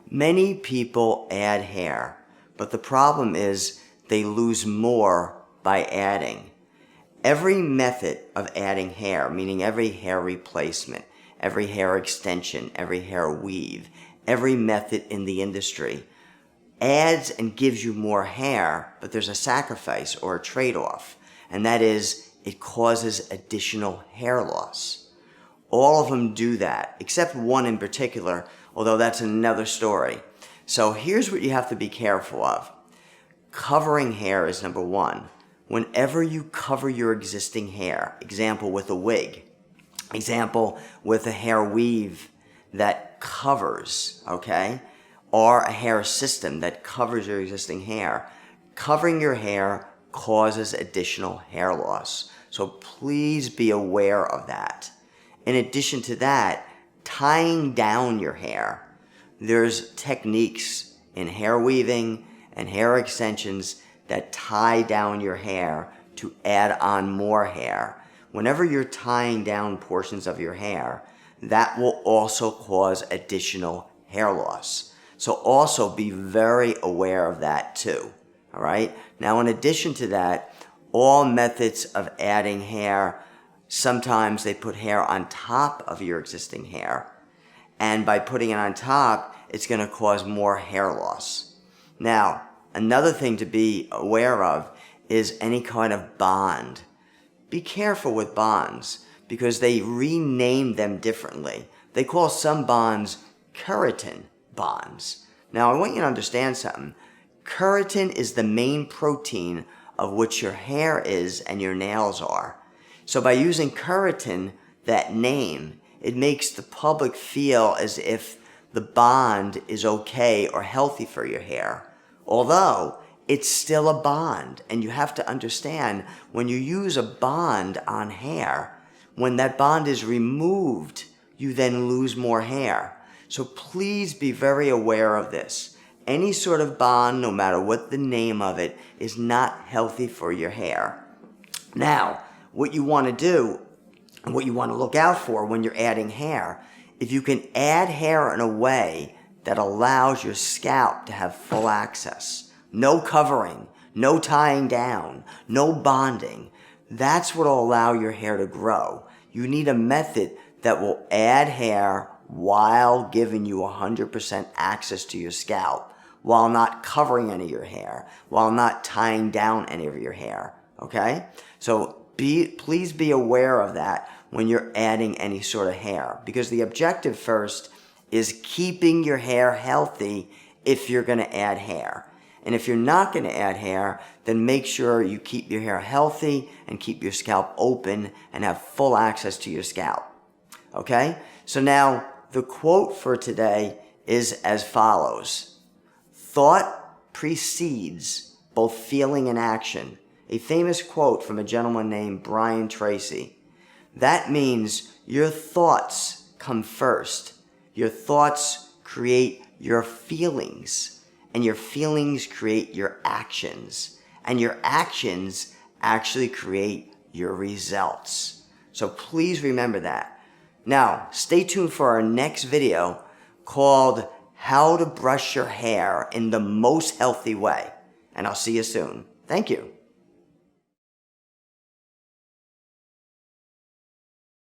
Many people add hair, but the problem is they lose more by adding. Every method of adding hair, meaning every hair replacement, every hair extension, every hair weave, every method in the industry adds and gives you more hair, but there's a sacrifice or a trade-off, and that is it causes additional hair loss. All of them do that, except one in particular, although that's another story. So here's what you have to be careful of. Covering hair is number one. Whenever you cover your existing hair, example with a wig, example with a hair weave that covers, okay, or a hair system that covers your existing hair, covering your hair causes additional hair loss. So please be aware of that. In addition to that, tying down your hair. There's techniques in hair weaving and hair extensions that tie down your hair to add on more hair. Whenever you're tying down portions of your hair, that will also cause additional hair loss. So also be very aware of that too, all right? Now, in addition to that, all methods of adding hair, sometimes they put hair on top of your existing hair, and by putting it on top, it's going to cause more hair loss. Now, another thing to be aware of is any kind of bond. Be careful with bonds because they rename them differently. They call some bonds keratin bonds. Now, I want you to understand something. Keratin is the main protein of which your hair is and your nails are. So by using keratin, that name, it makes the public feel as if the bond is okay or healthy for your hair. Although it's still a bond, and you have to understand when you use a bond on hair, when that bond is removed, you then lose more hair. So please be very aware of this. Any sort of bond, no matter what the name of it, is not healthy for your hair. Now, what you want to do, and what you want to look out for when you're adding hair, if you can add hair in a way that allows your scalp to have full access, no covering, no tying down, no bonding, that's what will allow your hair to grow. You need a method that will add hair while giving you 100% access to your scalp, while not covering any of your hair, while not tying down any of your hair, okay? So please be aware of that when you're adding any sort of hair, because the objective first is keeping your hair healthy if you're going to add hair. And if you're not going to add hair, then make sure you keep your hair healthy and keep your scalp open and have full access to your scalp. Okay? So now, the quote for today is as follows. Thought precedes both feeling and action. A famous quote from a gentleman named Brian Tracy. That means your thoughts come first. Your thoughts create your feelings, and your feelings create your actions, and your actions actually create your results. So please remember that. Now, stay tuned for our next video called How to Brush Your Hair in the Most Healthy Way. And I'll see you soon. Thank you.